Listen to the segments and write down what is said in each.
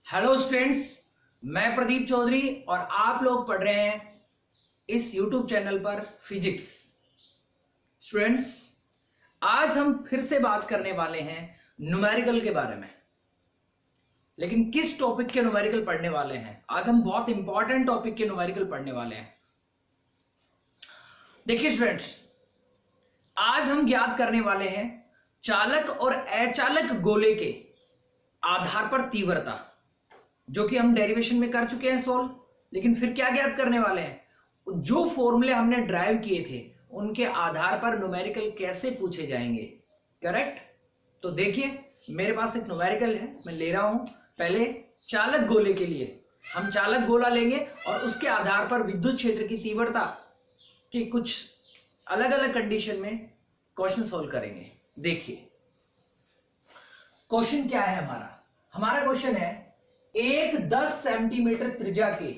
Hello students, मैं प्रदीप चौधरी और आप लोग पढ़ रहे हैं इस YouTube चैनल पर फिजिक्स। स्टूडेंट्स, आज हम फिर से बात करने वाले हैं न्यूमेरिकल के बारे में। लेकिन किस टॉपिक के न्यूमेरिकल पढ़ने वाले हैं? आज हम बहुत इंपॉर्टेंट टॉपिक के न्यूमेरिकल पढ़ने वाले हैं। देखिए स्टूडेंट्स, आज हम ज्ञात करने वाले हैं चालक और अचालक गोले के आधार पर तीव्रता, जो कि हम डेरिवेशन में कर चुके हैं सॉल्व। लेकिन फिर क्या ज्ञात करने वाले हैं? जो फॉर्मूले हमने ड्राइव किए थे उनके आधार पर न्यूमेरिकल कैसे पूछे जाएंगे। करेक्ट? तो देखिए, मेरे पास एक न्यूमेरिकल है, मैं ले रहा हूं। पहले चालक गोले के लिए हम चालक गोला लेंगे और उसके आधार पर विद्युत क्षेत्र की तीव्रता की कुछ अलग अलग कंडीशन में क्वेश्चन सॉल्व करेंगे। देखिए क्वेश्चन क्या है हमारा क्वेश्चन है, एक 10 सेंटीमीटर त्रिज्या के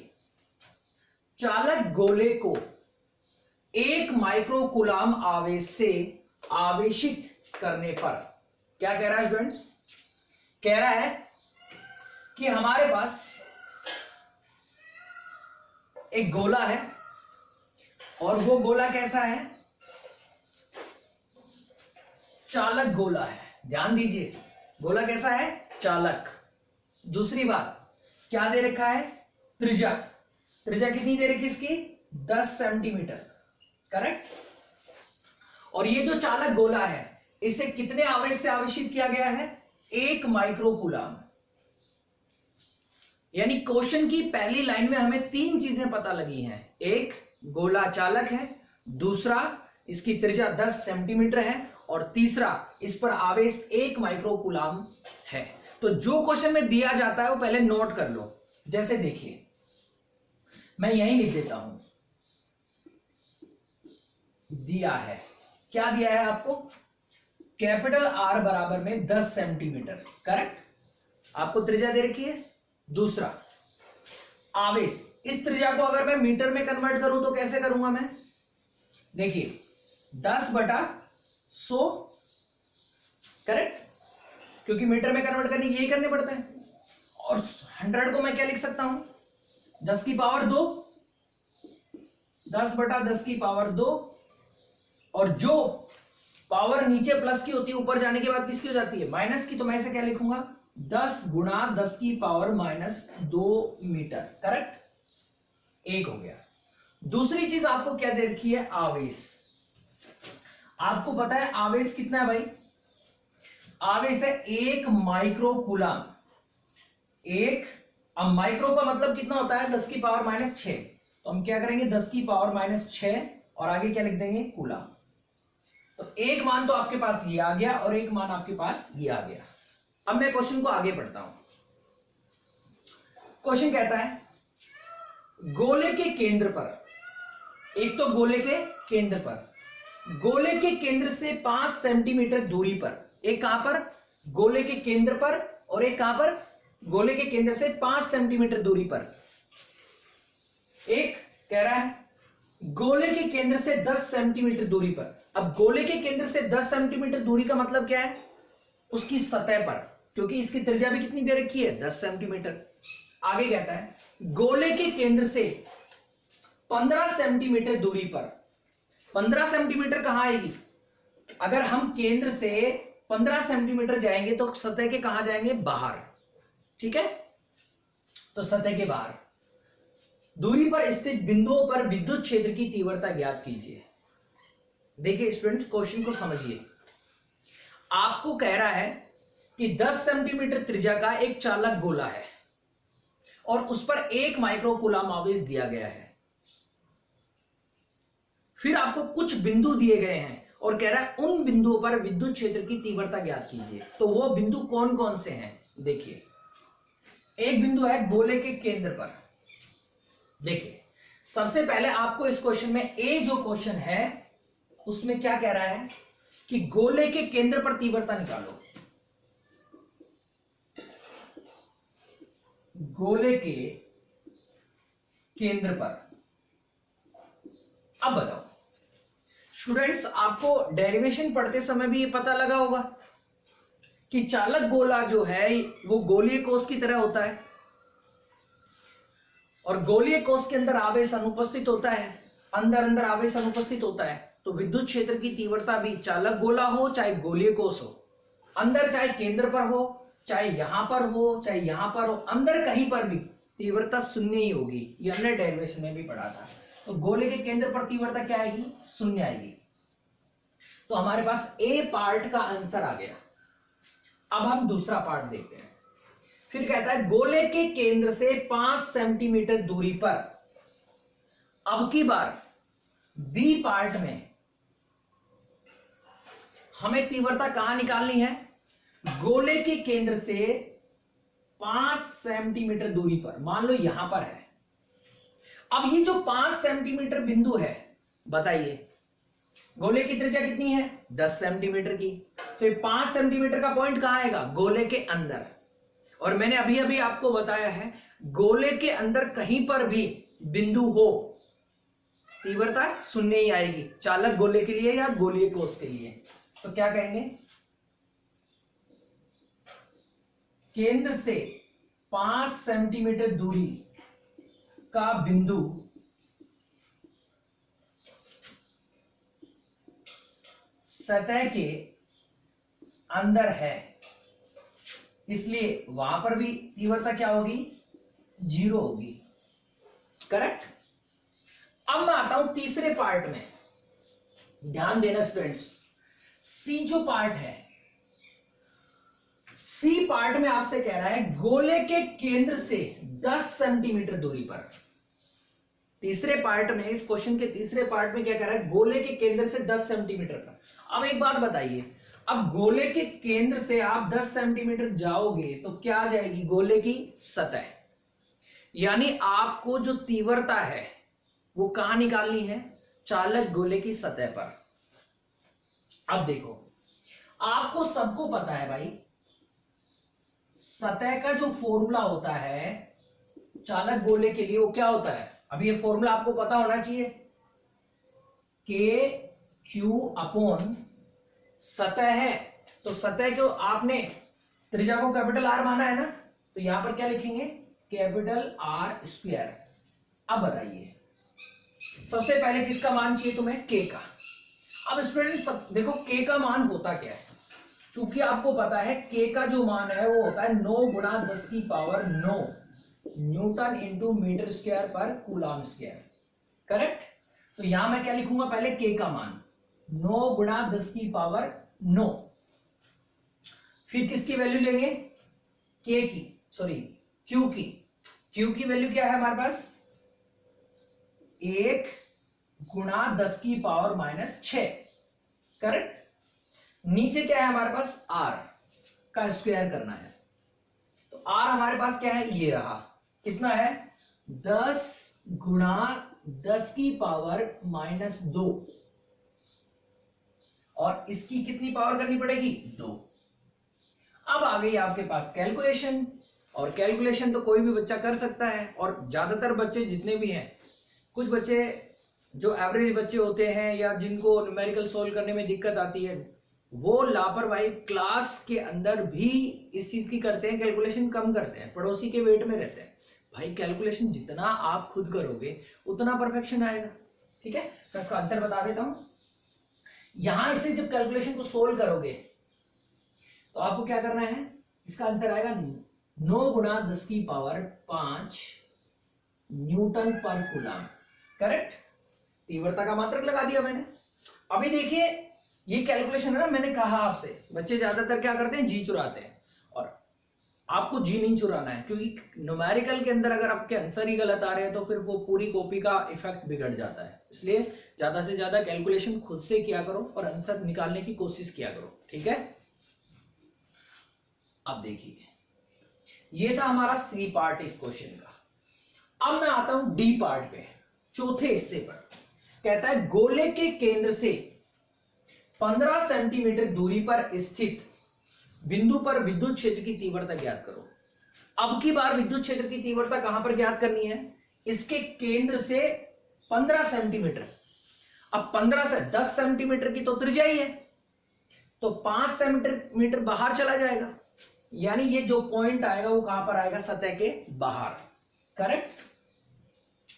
चालक गोले को 1 माइक्रोकूलाम आवेश से आवेशित करने पर क्या कह रहा है स्टूडेंट्स? कह रहा है कि हमारे पास एक गोला है और वो गोला कैसा है? चालक गोला है। ध्यान दीजिए, गोला कैसा है? चालक। दूसरी बात, क्या दे रखा है? त्रिज्या। त्रिज्या कितनी दे रखी इसकी? 10 सेंटीमीटर। करेक्ट? और ये जो चालक गोला है, इसे कितने आवेश से आवेशित किया गया है? 1 माइक्रोकूलाम। यानी क्वेश्चन की पहली लाइन में हमें 3 चीजें पता लगी हैं। एक, गोला चालक है। दूसरा, इसकी त्रिज्या 10 सेंटीमीटर है। और तीसरा, इस पर आवेश 1 माइक्रोकूलाम है। तो जो क्वेश्चन में दिया जाता है वो पहले नोट कर लो। जैसे देखिए, मैं यहीं लिख देता हूं, दिया है। क्या दिया है आपको? कैपिटल आर बराबर में 10 सेंटीमीटर। करेक्ट? आपको त्रिज्या दे रखी है। दूसरा, आवेश। इस त्रिज्या को अगर मैं मीटर में कन्वर्ट करूं तो कैसे करूंगा मैं? देखिए, 10/100। करेक्ट? क्योंकि मीटर में कन्वर्ट करने यही करने पड़ता है। और 100 को मैं क्या लिख सकता हूं? 10 की पावर 2। 10/10 की पावर 2। और जो पावर नीचे प्लस की होती है, ऊपर जाने के बाद किसकी हो जाती है? माइनस की। तो मैं इसे क्या लिखूंगा? 10 गुणा 10 की पावर -2 मीटर। करेक्ट? एक हो गया। दूसरी चीज आपको क्या दे रखी है? आवेश। आपको पता है आवेश कितना है भाई? आवेश है 1 माइक्रोकूलाम। अब माइक्रो का मतलब कितना होता है? 10 की पावर -6। तो हम क्या करेंगे? 10 की पावर -6 और आगे क्या लिख देंगे? कूलाम। तो एक मान तो आपके पास ये आ गया और एक मान आपके पास ये आ गया। अब मैं क्वेश्चन को आगे पढ़ता हूं। क्वेश्चन कहता है, गोले के केंद्र पर, एक तो गोले के केंद्र पर, गोले के केंद्र से 5 सेंटीमीटर दूरी पर, एक कहां पर? गोले के केंद्र पर, और एक कहां पर? गोले के केंद्र से 5 सेंटीमीटर दूरी पर। एक कह रहा है गोले के केंद्र से 10 सेंटीमीटर दूरी पर। अब गोले के केंद्र से 10 सेंटीमीटर दूरी का मतलब क्या है? उसकी सतह पर, क्योंकि इसकी त्रिज्या भी कितनी दे रखी है? 10 सेंटीमीटर। आगे कहता है गोले के केंद्र से 15 सेंटीमीटर दूरी पर। 15 सेंटीमीटर कहां आएगी? अगर हम केंद्र से 15 सेंटीमीटर जाएंगे तो सतह के कहां जाएंगे? बाहर। ठीक है? तो सतह के बाहर दूरी पर स्थित बिंदुओं पर विद्युत क्षेत्र की तीव्रता ज्ञात कीजिए। देखिए स्टूडेंट्स, क्वेश्चन को समझिए। आपको कह रहा है कि 10 सेंटीमीटर त्रिज्या का एक चालक गोला है और उस पर 1 माइक्रोकूलाम आवेश दिया गया है। फिर आपको कुछ बिंदु दिए गए हैं और कह रहा है उन बिंदुओं पर विद्युत क्षेत्र की तीव्रता ज्ञात कीजिए। तो वो बिंदु कौन कौन से हैं? देखिए, एक बिंदु है गोले के केंद्र पर। देखिए, सबसे पहले आपको इस क्वेश्चन में, ए जो क्वेश्चन है उसमें क्या कह रहा है कि गोले के केंद्र पर तीव्रता निकालो। गोले के केंद्र पर। अब बताओ स्टूडेंट्स, आपको डेरिवेशन पढ़ते समय भी ये पता लगा होगा कि चालक गोला जो है वो गोलीय कोष की तरह होता है। और गोलीय कोष के अंदर आवेश अनुपस्थित होता है, अंदर अंदर आवेश अनुपस्थित होता है, तो विद्युत क्षेत्र की तीव्रता भी चालक गोला हो चाहे गोलीय कोष हो, अंदर चाहे केंद्र पर हो चाहे यहां पर हो चाहे यहां पर हो, अंदर कहीं पर भी तीव्रता शून्य ही होगी। ये हमने डेरिवेशन में भी पढ़ा था। तो गोले के केंद्र पर तीव्रता क्या आएगी? शून्य आएगी। तो हमारे पास ए पार्ट का आंसर आ गया। अब हम दूसरा पार्ट देखते हैं। फिर कहता है गोले के केंद्र से 5 सेंटीमीटर दूरी पर, अब की बार बी पार्ट में हमें तीव्रता कहां निकालनी है? गोले के केंद्र से 5 सेंटीमीटर दूरी पर, मान लो यहां पर है। अब ये जो 5 सेंटीमीटर बिंदु है, बताइए गोले की त्रिज्या कितनी है? 10 सेंटीमीटर की। तो ये 5 सेंटीमीटर का पॉइंट कहां आएगा? गोले के अंदर। और मैंने अभी अभी आपको बताया है गोले के अंदर कहीं पर भी बिंदु हो तीव्रता शून्य ही आएगी, चालक गोले के लिए या गोलीय कोष के लिए। तो क्या कहेंगे? केंद्र से 5 सेंटीमीटर दूरी का बिंदु सतह के अंदर है, इसलिए वहां पर भी तीव्रता क्या होगी? 0 होगी। करेक्ट। अब मैं आता हूं तीसरे पार्ट में। ध्यान देना स्टूडेंट्स, सी जो पार्ट है, सी पार्ट में आपसे कह रहा है गोले के केंद्र से 10 सेंटीमीटर दूरी पर। तीसरे पार्ट में, इस क्वेश्चन के तीसरे पार्ट में क्या कह रहा है? गोले के केंद्र से 10 सेंटीमीटर पर। अब एक बात बताइए, अब गोले के केंद्र से आप 10 सेंटीमीटर जाओगे तो क्या आ जाएगी? गोले की सतह। यानी आपको जो तीव्रता है वो कहां निकालनी है? चालक गोले की सतह पर। अब देखो, आपको सबको पता है भाई, सतह का जो फॉर्मूला होता है चालक गोले के लिए वो क्या होता है? अब ये फॉर्मूला आपको पता होना चाहिए, के क्यू अपॉन सतह है, तो सतह को आपने त्रिज्या को कैपिटल आर माना है ना, तो यहां पर क्या लिखेंगे? Capital R square. अब बताइए, सबसे पहले किसका मान चाहिए तुम्हें? के का। अब स्टूडेंट देखो के का मान होता क्या है, चूंकि आपको पता है के का जो मान है वो होता है 9 गुणा 10 की power 9 newton into metre square पर कूलम स्क्वायर। करेक्ट। तो यहां मैं क्या लिखूंगा? पहले के का मान 9 गुणा 10 की पावर 9। फिर किसकी वैल्यू लेंगे? के की, सॉरी क्यू की। क्यू की वैल्यू क्या है हमारे पास? 1 गुणा 10 की पावर -6। करेक्ट। नीचे क्या है हमारे पास? आर का स्क्वायर करना है। तो आर हमारे पास क्या है? ये रहा। कितना है? 10 गुणा 10 की पावर -2। और इसकी कितनी पावर करनी पड़ेगी? 2। अब आ गई आपके पास कैलकुलेशन, और कैलकुलेशन तो कोई भी बच्चा कर सकता है। और ज्यादातर बच्चे जितने भी हैं, कुछ बच्चे जो एवरेज बच्चे होते हैं या जिनको न्यूमेरिकल सोल्व करने में दिक्कत आती है, वो लापरवाही क्लास के अंदर भी इस चीज की करते हैं, कैलकुलेशन कम करते हैं, पड़ोसी के वेट में रहते हैं। भाई कैलकुलेशन जितना आप खुद करोगे उतना परफेक्शन आएगा। ठीक है, तो इसका आंसर बता देता हूं। यहां इसे जब कैलकुलेशन को सोल्व करोगे तो आपको क्या करना है? इसका आंसर आएगा 9 गुणा 10 की पावर 5 न्यूटन पर कूलम। करेक्ट। तीव्रता का मात्रक लगा दिया मैंने। अभी देखिए, ये कैलकुलेशन है ना, मैंने कहा आपसे बच्चे ज्यादातर क्या करते हैं? जी चुराते हैं। और आपको जी नहीं चुराना है, क्योंकि न्यूमेरिकल के अंदर अगर आपके आंसर ही गलत आ रहे हैं तो फिर वो पूरी कॉपी का इफेक्ट बिगड़ जाता है। इसलिए ज्यादा से ज्यादा कैलकुलेशन खुद से किया करो और आंसर निकालने की कोशिश किया करो। ठीक है। अब देखिए, ये था हमारा सी पार्ट इस क्वेश्चन का। अब मैं आता हूं डी पार्ट पे, चौथे हिस्से पर। कहता है गोले के केंद्र से 15 सेंटीमीटर दूरी पर स्थित बिंदु पर विद्युत क्षेत्र की तीव्रता ज्ञात करो। अब की बार विद्युत क्षेत्र की तीव्रता कहां पर ज्ञात करनी है? इसके केंद्र से 15 सेंटीमीटर। अब 15 से 10 सेंटीमीटर की तो त्रिज्या ही है, तो 5 सेंटीमीटर बाहर चला जाएगा, यानी ये जो पॉइंट आएगा वो कहां पर आएगा? सतह के बाहर। करेक्ट।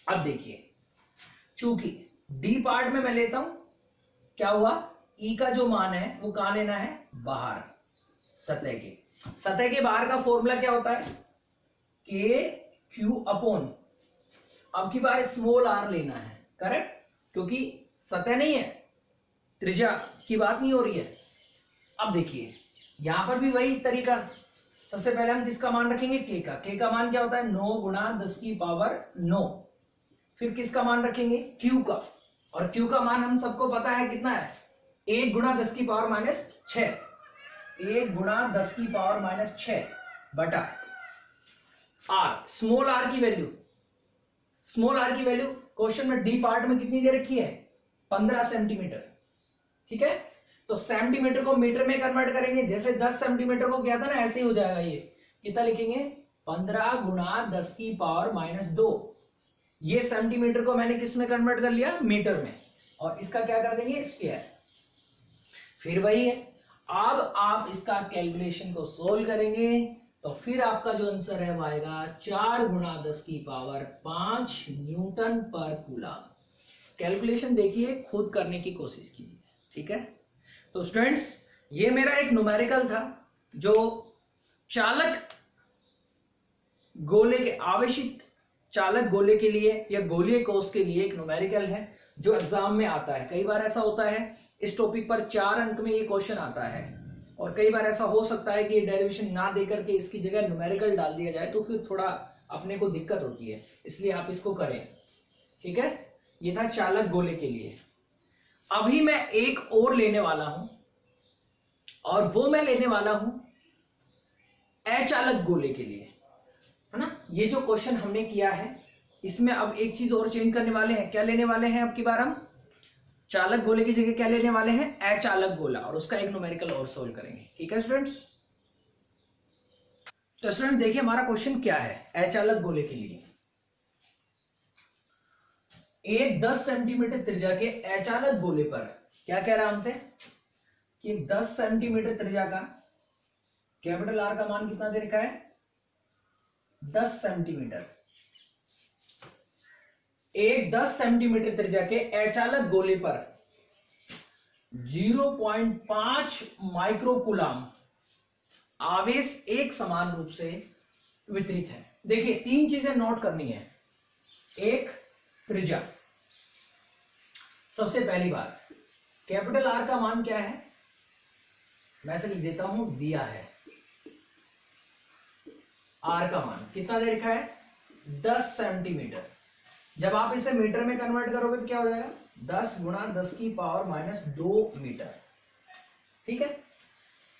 अब देखिए, चूंकि डी पार्ट में मैं लेता हूं, क्या हुआ, ई का जो मान है वो कहां लेना है, बाहर, सतह के, सतह के बाहर का फॉर्मूला क्या होता है, के क्यू अपॉन, अब की बार स्मॉल आर लेना है, करेक्ट, क्योंकि सतह नहीं है, त्रिज्या की बात नहीं हो रही है। अब देखिए यहां पर भी वही तरीका, सबसे पहले हम किसका मान रखेंगे, के का मान क्या होता है, 9 गुणा 10 की पावर 9, फिर किसका मान रखेंगे, क्यू का, और क्यू का मान हम सबको पता है कितना है, 1 गुणा 10 की पावर माइनस 6, 1 गुणा 10 की पावर माइनस 6 बटा आर, स्मॉल आर की वैल्यू, स्मॉल आर की वैल्यू क्वेश्चन में डी पार्ट में कितनी दे रखी है, 15 सेंटीमीटर, ठीक है, तो सेंटीमीटर को मीटर में कन्वर्ट करेंगे, जैसे 10 सेंटीमीटर को किया था ना, ऐसे ही हो जाएगा, ये कितना लिखेंगे, 15 गुणा 10 की पावर माइनस 2, ये सेंटीमीटर को मैंने किस में कन्वर्ट कर लिया, मीटर में, और इसका क्या कर देंगे, स्क्वायर, फिर वही है। अब आप इसका कैलकुलेशन को सोल्व करेंगे तो फिर आपका जो आंसर है वो आएगा 4 गुणा 10 की पावर 5 न्यूटन पर कूलम। कैलकुलेशन देखिए, खुद करने की कोशिश कीजिए, ठीक है। तो स्टूडेंट्स, ये मेरा एक न्यूमेरिकल था जो चालक गोले के, आवेशित चालक गोले के लिए या गोलीय कोष के लिए एक न्यूमेरिकल है जो एग्जाम में आता है। कई बार ऐसा होता है इस टॉपिक पर 4 अंक में ये क्वेश्चन आता है, और कई बार ऐसा हो सकता है कि डेरिवेशन ना देकर के इसकी जगह न्यूमेरिकल डाल दिया जाए, तो फिर थोड़ा अपने को दिक्कत होती है, इसलिए आप इसको करें, ठीक है। ये था चालक गोले के लिए। अभी मैं एक और लेने वाला हूं, और वो मैं लेने वाला हूं अचालक गोले के लिए, है ना। ये जो क्वेश्चन हमने किया है इसमें अब एक चीज और चेंज करने वाले हैं। क्या लेने वाले हैं अब की बार हम, चालक गोले की जगह क्या लेने वाले हैं, अचालक गोला, और उसका एक न्यूमेरिकल और सोल्व करेंगे, ठीक है स्टूडेंट्स। तो स्टूडेंट देखिए हमारा क्वेश्चन क्या है, अचालक गोले के लिए एक 10 सेंटीमीटर त्रिज्या के अचालक गोले पर, क्या कह रहा है हमसे कि 10 सेंटीमीटर त्रिज्या का कैपिटल आर का मान कितना दे रखा है, 10 सेंटीमीटर, एक 10 सेंटीमीटर त्रिज्या के अचालक गोले पर 0.5 माइक्रोकूलम आवेश एक समान रूप से वितरित है। देखिए 3 चीजें नोट करनी है। एक, त्रिज्या, सबसे पहली बात, कैपिटल आर का मान क्या है, मैं से लिख देता हूं, दिया है, आर का मान कितना दे रखा है, 10 सेंटीमीटर। जब आप इसे मीटर में कन्वर्ट करोगे तो क्या हो जाएगा, 10 गुणा 10 की पावर माइनस 2 मीटर, ठीक है।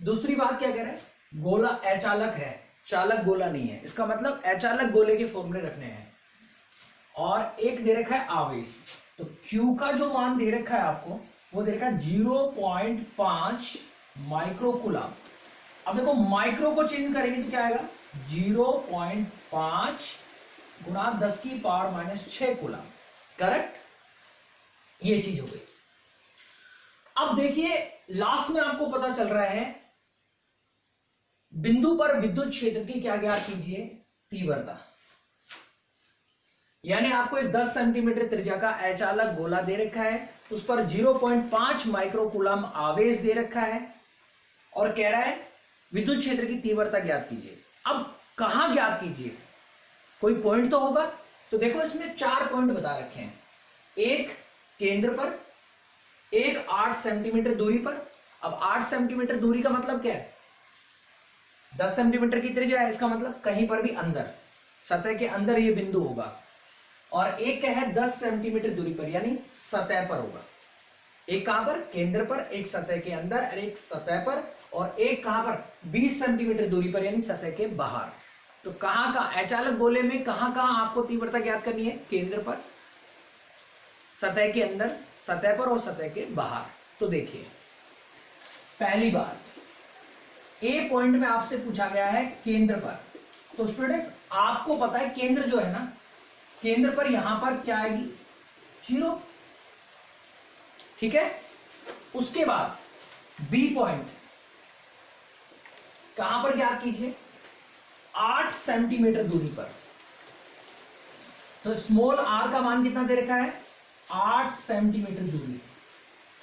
दूसरी बात क्या कह रहे हैं, गोला अचालक है, चालक गोला नहीं है, इसका मतलब अचालक गोले के फॉर्मूले रखने हैं। और एक दे रखा है आवेश, तो Q का जो मान दे रखा है आपको वो दे रखा है 0.5 माइक्रोकूलम। अब देखो माइक्रो को चेंज करेंगे तो क्या आएगा, 0.5 गुणा 10 की पावर माइनस 6 कूलम, करेक्ट, ये चीज हो गई। अब देखिए लास्ट में आपको पता चल रहा है बिंदु पर विद्युत क्षेत्र की क्या ज्ञात कीजिए, तीव्रता, यानी आपको एक 10 सेंटीमीटर त्रिज्या का अचालक गोला दे रखा है, उस पर 0.5 माइक्रोकूलम आवेश दे रखा है, और कह रहा है विद्युत क्षेत्र की तीव्रता ज्ञात कीजिए। अब कहां ज्ञात कीजिए, कोई पॉइंट तो होगा, तो देखो इसमें 4 पॉइंट बता रखे हैं, एक केंद्र पर, एक 8 सेंटीमीटर दूरी पर। अब 8 सेंटीमीटर दूरी का मतलब क्या है, 10 सेंटीमीटर की त्रिज्या है, इसका मतलब कहीं पर भी अंदर, सतह के अंदर ये बिंदु होगा। और एक क्या है 10 सेंटीमीटर दूरी पर, यानी सतह पर होगा। एक कहां पर, केंद्र पर, एक सतह के अंदर और एक सतह पर, और एक कहां पर 20 सेंटीमीटर दूरी पर, यानी सतह के बाहर। तो कहां का अचालक गोले में कहां कहां आपको तीव्रता ज्ञात करनी है, केंद्र पर, सतह के अंदर, सतह पर और सतह के बाहर। तो देखिए पहली बात, ए पॉइंट में आपसे पूछा गया है केंद्र पर, तो स्टूडेंट्स आपको पता है केंद्र जो है ना, केंद्र पर यहां पर क्या आएगी, 0, ठीक है। उसके बाद बी पॉइंट कहां पर ज्ञात कीजिए, 8 सेंटीमीटर दूरी पर, तो स्मॉल आर का मान कितना दे रखा है, 8 सेंटीमीटर दूरी।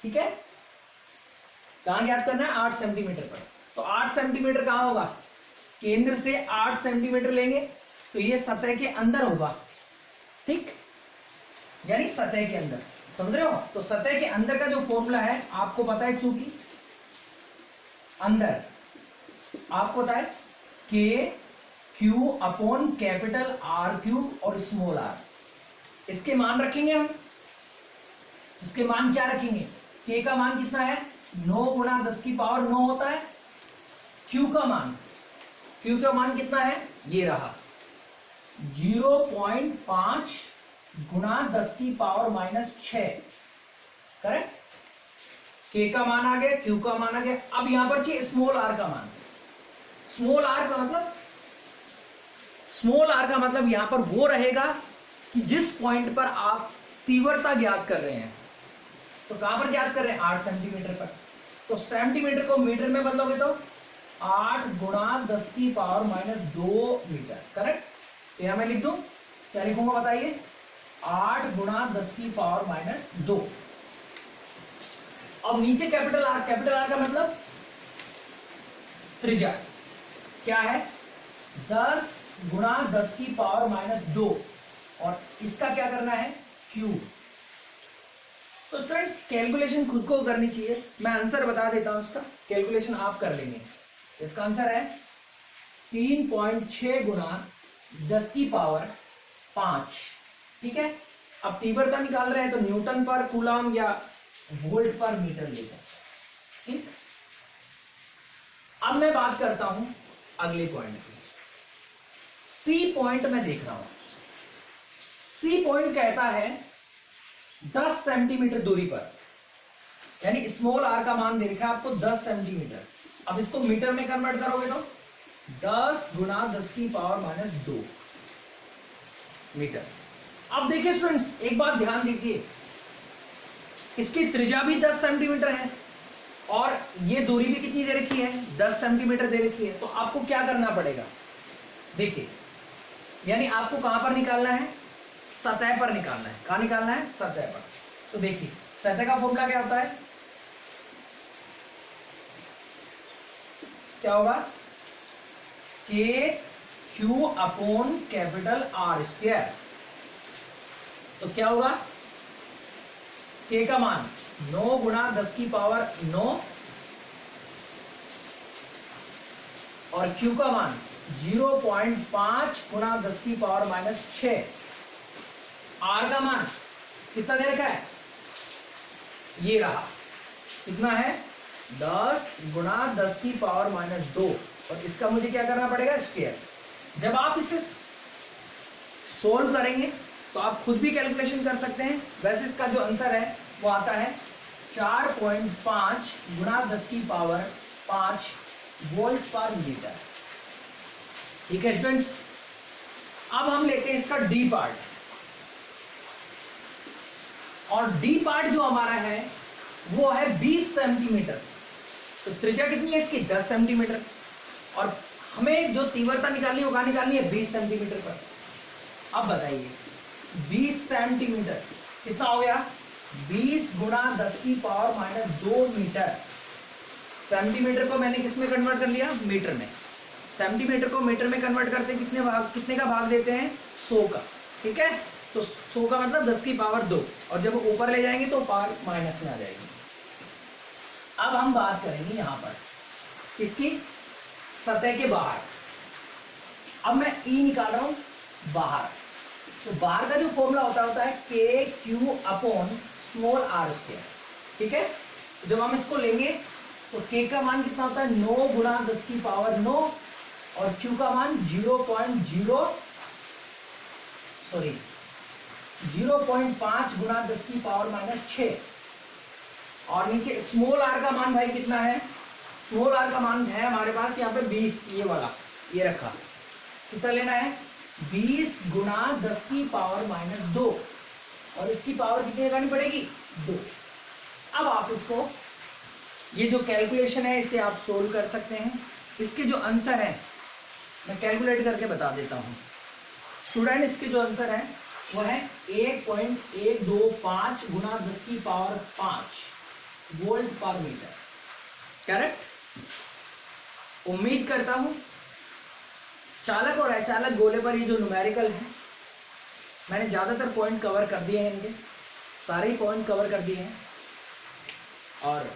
ठीक है, कहां ज्ञात करना है, 8 सेंटीमीटर पर। तो 8 सेंटीमीटर कहां होगा, केंद्र से 8 सेंटीमीटर लेंगे तो ये सतह के अंदर होगा। ठीक, यानी सतह के अंदर, समझ रहे हो। तो सतह के अंदर का जो फॉर्मूला है आपको पता है, चूंकि अंदर आपको पता है K Q upon capital R cube और स्मॉल आर, इसके मान रखेंगे हम। इसके मान क्या रखेंगे, के का मान कितना है, 9 गुणा 10 की पावर 9 होता है। क्यू का मान कितना है, ये रहा 0.5 गुणा 10 की पावर -6। करेक्ट, के का मान आ गया, क्यू का मान आ गया। अब यहां पर चाहिए स्मॉल आर का मान। स्मॉल आर का मतलब यहां पर वो रहेगा कि जिस पॉइंट पर आप तीव्रता ज्ञात कर रहे हैं, तो कहां पर ज्ञात कर रहे हैं, 8 सेंटीमीटर पर। तो सेंटीमीटर को मीटर में बदलोगे तो 8 गुणा 10 की पावर -2 मीटर। करेक्ट, तो यहां मैं लिख दूं, क्या लिखूंगा बताइए, 8 गुणा 10 की पावर -2। अब नीचे कैपिटल आर का मतलब त्रिज्या क्या है, 10 गुणा 10 की पावर -2, और इसका क्या करना है, क्यूब। तो स्टूडेंट्स कैलकुलेशन खुद को करनी चाहिए, मैं आंसर बता देता हूं, इसका कैलकुलेशन आप कर लेंगे। इसका आंसर है 3.6 गुणा 10 की पावर 5। ठीक है, अब तीव्रता निकाल रहे हैं तो न्यूटन पर कूलम या वोल्ट पर मीटर ले सकते हैं। ठीक, अब मैं बात करता हूं अगले पॉइंट की। सी पॉइंट में देख रहा हूं, सी पॉइंट कहता है 10 सेंटीमीटर दूरी पर, यानी स्मॉल आर का मान दे रखा है आपको 10 सेंटीमीटर। अब इसको मीटर में कन्वर्ट करोगे तो 10 गुणा 10 की पावर -2 मीटर। अब देखिए स्टूडेंट्स, एक बात ध्यान दीजिए, इसकी त्रिज्या भी 10 सेंटीमीटर है और ये दूरी भी कितनी दे रखी है, 10 सेंटीमीटर दे रखी है। तो आपको क्या करना पड़ेगा, देखिए, यानी आपको कहां पर निकालना है, सतह पर निकालना है। कहां निकालना है, सतह पर। तो देखिए सतह का फॉर्मूला क्या होता है, क्या होगा, के Q upon capital R square. तो क्या होगा, के का मान 9 गुणा 10 की पावर 9 और क्यू का मान 0.5 गुणा 10 की पावर -6। आर का मान कितना दे रखा है, ये रहा, कितना है, 10 गुणा 10 की पावर -2, और इसका मुझे क्या करना पड़ेगा, स्क्वायर। जब आप इसे सोल्व करेंगे तो आप खुद भी कैलकुलेशन कर सकते हैं। वैसे इसका जो आंसर है वो आता है 4.5 गुणा 10 की पावर 5 वोल्ट पर मीटर। ठीक है स्टूडेंट्स, अब हम लेते हैं इसका डी पार्ट, और डी पार्ट जो हमारा है वो है 20 सेंटीमीटर। तो त्रिज्या कितनी है इसकी, 10 सेंटीमीटर, और हमें जो तीव्रता निकालनी है वो कहां निकालनी है, 20 सेंटीमीटर पर। अब बताइए 20 सेंटीमीटर कितना हो गया, 20 गुणा 10 की पावर -2 मीटर। सेंटीमीटर को मैंने किस में कन्वर्ट कर लिया, मीटर में। सेंटीमीटर को मीटर में कन्वर्ट करते कितने का भाग देते हैं, 100 का। ठीक है, तो 100 का मतलब 10 की पावर 2, और जब ऊपर ले जाएंगे तो पावर माइनस में आ जाएगी। अब हम बात करेंगे यहां पर किसकी, सतह के बाहर। अब मैं ई निकाल रहा हूं बाहर, तो बाहर का जो फॉर्मूला होता है K Q upon small r square. ठीक है, जब हम इसको लेंगे तो के का मान कितना होता है, 9 गुणा 10 की पावर 9, और क्यू का मान 0.5 गुणा 10 की पावर -6, और नीचे स्मॉल आर का मान भाई कितना है, स्मॉल आर का मान है हमारे पास यहाँ पे 20, ये वाला ये रखा, कितना लेना है, 20 गुणा 10 की पावर -2, और इसकी पावर कितनी लगानी पड़ेगी, 2। अब आप इसको, ये जो कैलकुलेशन है इसे आप सोल्व कर सकते हैं। इसके जो आंसर है मैं कैलकुलेट करके बता देता हूं स्टूडेंट। इसके जो आंसर है वो है 1.125 गुना 10⁵ वोल्ट पर मीटर। करेक्ट। उम्मीद करता हूं चालक और अचालक गोले पर ये जो न्यूमेरिकल है, मैंने ज्यादातर पॉइंट कवर कर दिए हैं, इनके सारे ही पॉइंट कवर कर दिए हैं, और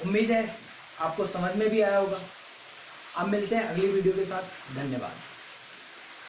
उम्मीद है आपको समझ में भी आया होगा। अब मिलते हैं अगली वीडियो के साथ। धन्यवाद।